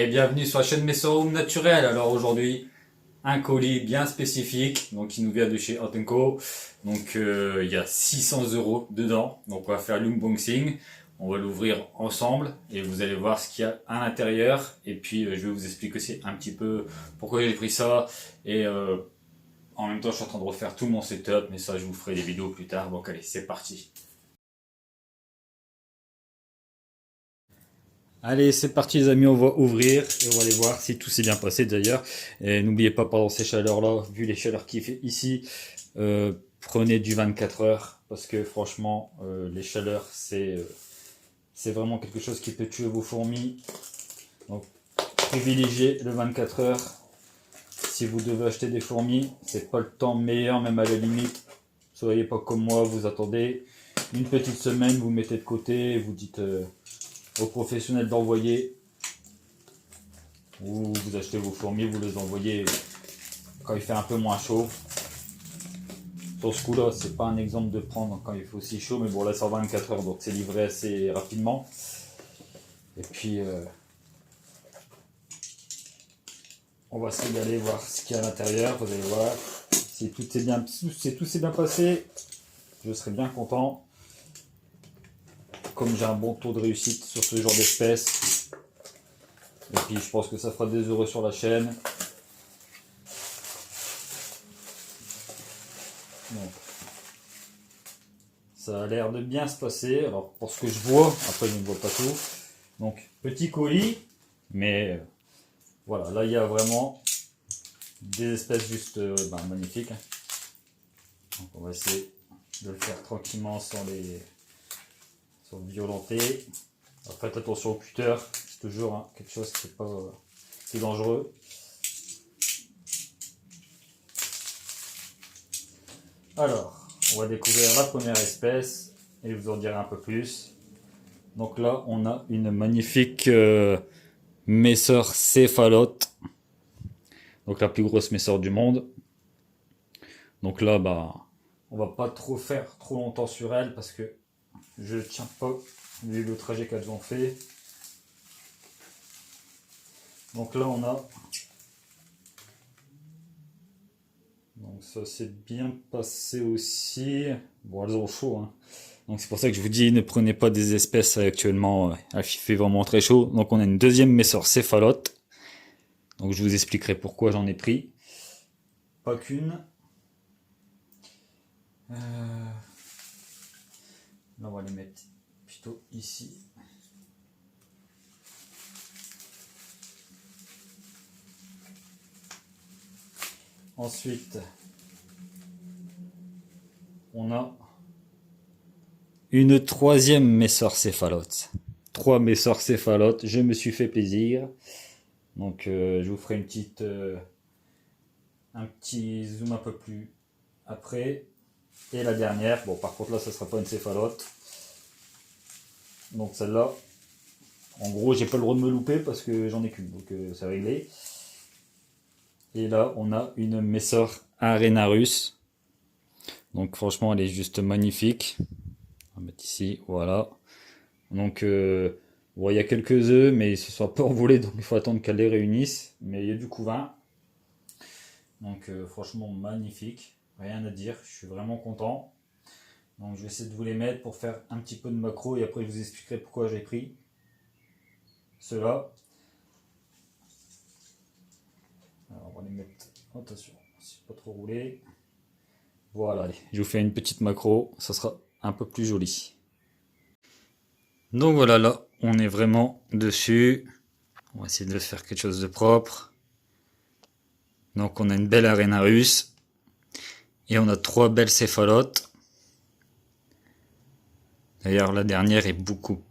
Et bienvenue sur la chaîne Messorum Naturel. Alors aujourd'hui, un colis bien spécifique, donc qui nous vient de chez Hot & Co. Donc il y a 600 € dedans. Donc on va faire l'unboxing. On va l'ouvrir ensemble et vous allez voir ce qu'il y a à l'intérieur. Et puis je vais vous expliquer aussi un petit peu pourquoi j'ai pris ça. Et en même temps, je suis en train de refaire tout mon setup, mais ça, je vous ferai des vidéos plus tard. Donc allez, c'est parti. Allez, c'est parti les amis, on va ouvrir et on va aller voir si tout s'est bien passé d'ailleurs. Et n'oubliez pas pendant ces chaleurs-là, vu les chaleurs qu'il fait ici, prenez du 24 heures parce que franchement, les chaleurs, c'est vraiment quelque chose qui peut tuer vos fourmis. Donc, privilégiez le 24 heures. Si vous devez acheter des fourmis, c'est pas le temps meilleur, même à la limite. Soyez pas comme moi, vous attendez une petite semaine, vous mettez de côté et vous dites aux professionnels d'envoyer, ou vous achetez vos fourmis, vous les envoyez quand il fait un peu moins chaud. Sur ce coup là, c'est pas un exemple de prendre quand il fait aussi chaud, mais bon là c'est 24 heures, donc c'est livré assez rapidement. Et puis on va se régaler, voir ce qu'il y a à l'intérieur. Vous allez voir si tout s'est bien passé, je serai bien content. Comme j'ai un bon taux de réussite sur ce genre d'espèce, et puis je pense que ça fera des heureux sur la chaîne. Donc, ça a l'air de bien se passer. Alors pour ce que je vois, après je ne vois pas tout. Donc petit colis, mais voilà, là il y a vraiment des espèces juste magnifiques. Donc on va essayer de le faire tranquillement sans violenter. Alors, faites attention au cutter, c'est toujours quelque chose qui est dangereux. Alors, on va découvrir la première espèce et vous en direz un peu plus. Donc là, on a une magnifique Messor céphalote. Donc la plus grosse Messor du monde. Donc là, on va pas faire trop longtemps sur elle parce que je ne tiens pas vu le trajet qu'elles ont fait. Donc là on a, donc ça s'est bien passé aussi. Bon, elles ont chaud, hein. Donc c'est pour ça que je vous dis, ne prenez pas des espèces actuellement, il fait vraiment très chaud. Donc on a une deuxième Messor céphalote. Donc je vous expliquerai pourquoi j'en ai pris. Pas qu'une. Là on va les mettre plutôt ici. Ensuite, on a une troisième Messor céphalote. 3 Messor céphalotes, je me suis fait plaisir. Donc je vous ferai un petit zoom un peu plus après. Et la dernière, bon par contre là ça sera pas une céphalote. Donc celle-là, en gros j'ai pas le droit de me louper parce que j'en ai qu'une, donc c'est réglé. Et là on a une Messor arenarus. Donc franchement elle est juste magnifique. On va mettre ici, voilà. Donc bon, il y a quelques œufs mais ils se sont pas envolés, donc il faut attendre qu'elle les réunisse. Mais il y a du couvain. Donc franchement magnifique, rien à dire, je suis vraiment content. Donc je vais essayer de vous les mettre pour faire un petit peu de macro et après je vous expliquerai pourquoi j'ai pris ceux-là. Alors on va les mettre, attention, c'est pas trop roulé. Voilà, allez, je vous fais une petite macro, ça sera un peu plus joli. Donc voilà, là on est vraiment dessus. On va essayer de faire quelque chose de propre. Donc on a une belle arenarus et on a 3 belles céphalotes. D'ailleurs la dernière est beaucoup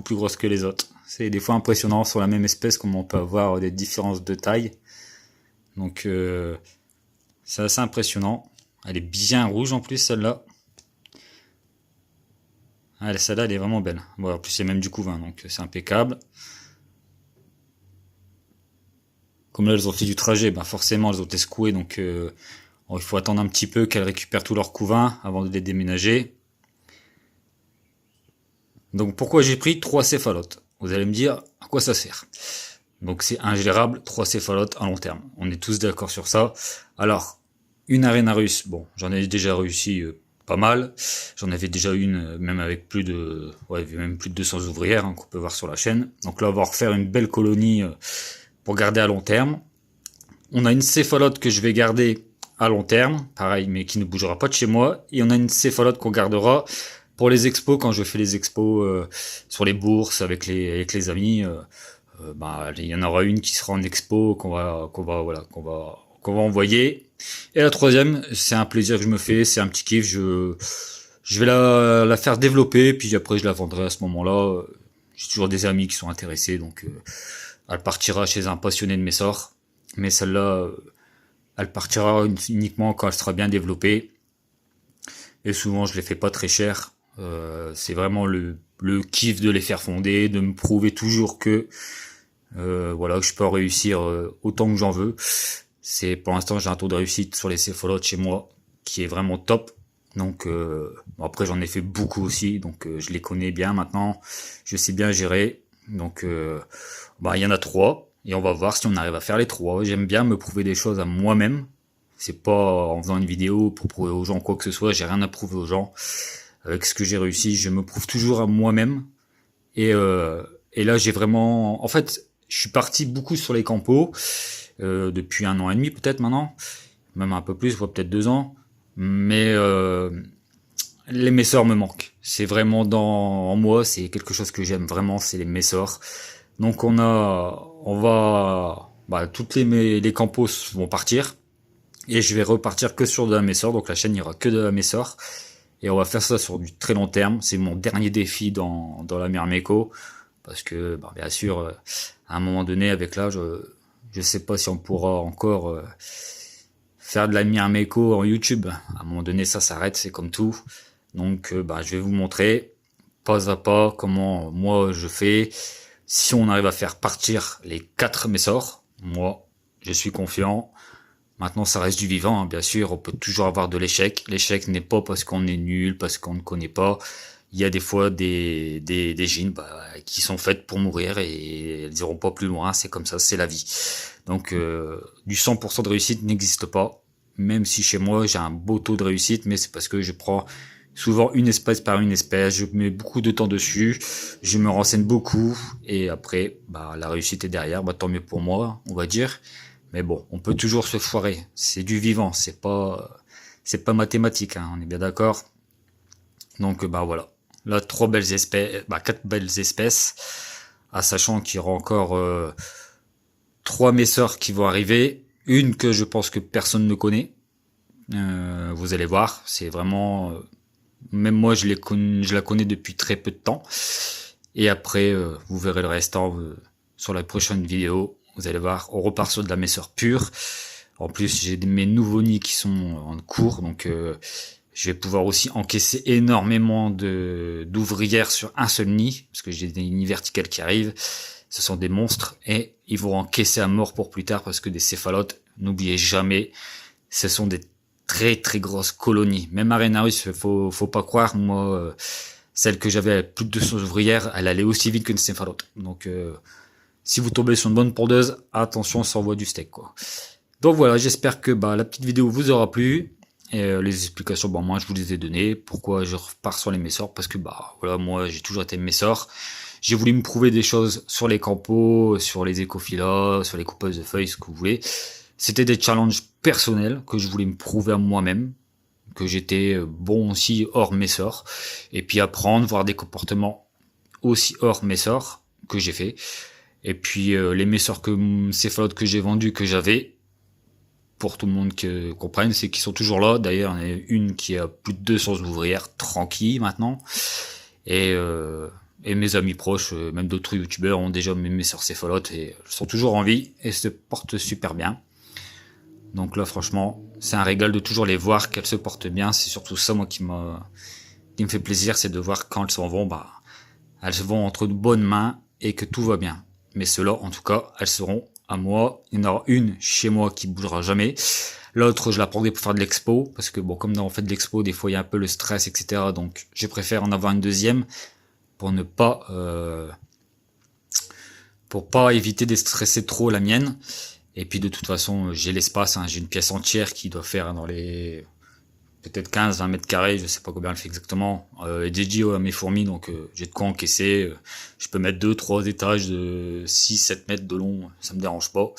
plus grosse que les autres. C'est des fois impressionnant sur la même espèce comme on peut avoir des différences de taille. Donc c'est assez impressionnant. Elle est bien rouge en plus celle-là. Celle-là elle est vraiment belle. Bon, en plus c'est même du couvain donc c'est impeccable. Comme là elles ont fait du trajet, forcément elles ont été secouées donc il faut attendre un petit peu qu'elles récupèrent tout leur couvain avant de les déménager. Donc pourquoi j'ai pris 3 céphalotes? Vous allez me dire à quoi ça sert. Donc c'est ingérable, 3 céphalotes à long terme. On est tous d'accord sur ça. Alors, une arène russe, bon, j'en ai déjà réussi pas mal. J'en avais déjà une, même avec même plus de 200 ouvrières hein, qu'on peut voir sur la chaîne. Donc là, on va refaire une belle colonie pour garder à long terme. On a une céphalote que je vais garder à long terme, pareil, mais qui ne bougera pas de chez moi. Et on a une céphalote qu'on gardera pour les expos, quand je fais les expos sur les bourses avec les amis. Il y en aura une qui sera en expo qu'on va envoyer. Et la troisième, c'est un plaisir que je me fais, c'est un petit kiff. Je vais la faire développer, puis après je la vendrai à ce moment-là. J'ai toujours des amis qui sont intéressés, donc elle partira chez un passionné de mes sorts. Mais celle-là, elle partira uniquement quand elle sera bien développée. Et souvent, je les fais pas très cher. C'est vraiment le kiff de les faire fonder, de me prouver toujours que que je peux réussir autant que j'en veux. Pour l'instant, j'ai un taux de réussite sur les céphalotes chez moi qui est vraiment top. Donc après, j'en ai fait beaucoup aussi, donc je les connais bien maintenant. Je sais bien gérer. Donc il y en a 3. Et on va voir si on arrive à faire les 3. J'aime bien me prouver des choses à moi-même. C'est pas en faisant une vidéo pour prouver aux gens quoi que ce soit. J'ai rien à prouver aux gens. Avec ce que j'ai réussi, je me prouve toujours à moi-même. Et là, j'ai vraiment... En fait, je suis parti beaucoup sur les campos depuis 1 an et demi peut-être maintenant. Même un peu plus, peut-être 2 ans. Mais les messors me manquent. C'est vraiment en moi, c'est quelque chose que j'aime vraiment, c'est les messors. Donc toutes les campos vont partir et je vais repartir que sur de la messor. Donc la chaîne il y aura que de la messor et on va faire ça sur du très long terme. C'est mon dernier défi dans la Myrmeco parce que bien sûr à un moment donné avec l'âge je sais pas si on pourra encore faire de la Myrmeco en YouTube. À un moment donné ça s'arrête, c'est comme tout. Donc je vais vous montrer pas à pas comment moi je fais. Si on arrive à faire partir les 4 messors, moi, je suis confiant. Maintenant, ça reste du vivant, hein, bien sûr. On peut toujours avoir de l'échec. L'échec n'est pas parce qu'on est nul, parce qu'on ne connaît pas. Il y a des fois des gènes qui sont faites pour mourir et elles iront pas plus loin. C'est comme ça, c'est la vie. Donc, du 100% de réussite n'existe pas. Même si chez moi, j'ai un beau taux de réussite, mais c'est parce que je prends souvent une espèce par une espèce, je mets beaucoup de temps dessus, je me renseigne beaucoup, et après, la réussite est derrière, tant mieux pour moi, on va dire. Mais bon, on peut toujours se foirer, c'est du vivant, c'est pas mathématique, hein, on est bien d'accord. Donc voilà, là 4 belles espèces, sachant qu'il y aura encore 3 messors qui vont arriver, une que je pense que personne ne connaît. Vous allez voir, c'est vraiment même moi je la connais depuis très peu de temps. Et après vous verrez le restant sur la prochaine vidéo. Vous allez voir, on repart sur de la messeur pure. En plus j'ai mes nouveaux nids qui sont en cours, donc je vais pouvoir aussi encaisser énormément d'ouvrières sur un seul nid, parce que j'ai des nids verticales qui arrivent. Ce sont des monstres et ils vont encaisser à mort pour plus tard, parce que des céphalotes, n'oubliez jamais, ce sont des très très grosses colonies. Même Arenarus, faut pas croire, moi, celle que j'avais avec plus de 200 ouvrières, elle allait aussi vite qu'une céphalote. Donc, si vous tombez sur une bonne pondeuse, attention, ça envoie du steak, quoi. Donc voilà, j'espère que la petite vidéo vous aura plu. Et les explications, moi je vous les ai données. Pourquoi je repars sur les messors? Parce que moi j'ai toujours été messor. J'ai voulu me prouver des choses sur les campos, sur les écophilas, sur les coupeuses de feuilles, ce que vous voulez. C'était des challenges personnels que je voulais me prouver à moi-même, que j'étais bon aussi hors messor, et puis apprendre, voir des comportements aussi hors messor que j'ai fait. Et puis les messors céphalotes que j'ai vendus, que j'avais, pour tout le monde qui comprenne, c'est qu'ils sont toujours là. D'ailleurs, il y en a une qui a plus de 200 ouvrières tranquilles maintenant. Et mes amis proches, même d'autres youtubeurs, ont déjà mes messors céphalotes et sont toujours en vie et se portent super bien. Donc là, franchement, c'est un régal de toujours les voir, qu'elles se portent bien. C'est surtout ça, moi, qui me fait plaisir, c'est de voir quand elles s'en vont, elles se vont entre de bonnes mains et que tout va bien. Mais ceux-là, en tout cas, elles seront à moi. Il y en aura une chez moi qui bougera jamais. L'autre, je la prendrai pour faire de l'expo, parce que comme on fait de l'expo, des fois il y a un peu le stress, etc. Donc je préfère en avoir une deuxième pour ne pas pour pas éviter de stresser trop la mienne. Et puis de toute façon, j'ai l'espace, hein, j'ai une pièce entière qui doit faire dans les peut-être 15-20 mètres carrés, je sais pas combien elle fait exactement, et dédié à mes fourmis, donc j'ai de quoi encaisser. Je peux mettre 2-3 étages de 6-7 mètres de long, ça me dérange pas.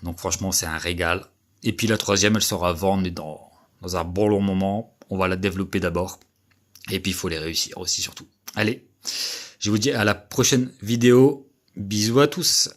Donc franchement, c'est un régal. Et puis la troisième, elle sera à vendre, mais dans un bon long moment. On va la développer d'abord. Et puis il faut les réussir aussi surtout. Allez, je vous dis à la prochaine vidéo. Bisous à tous.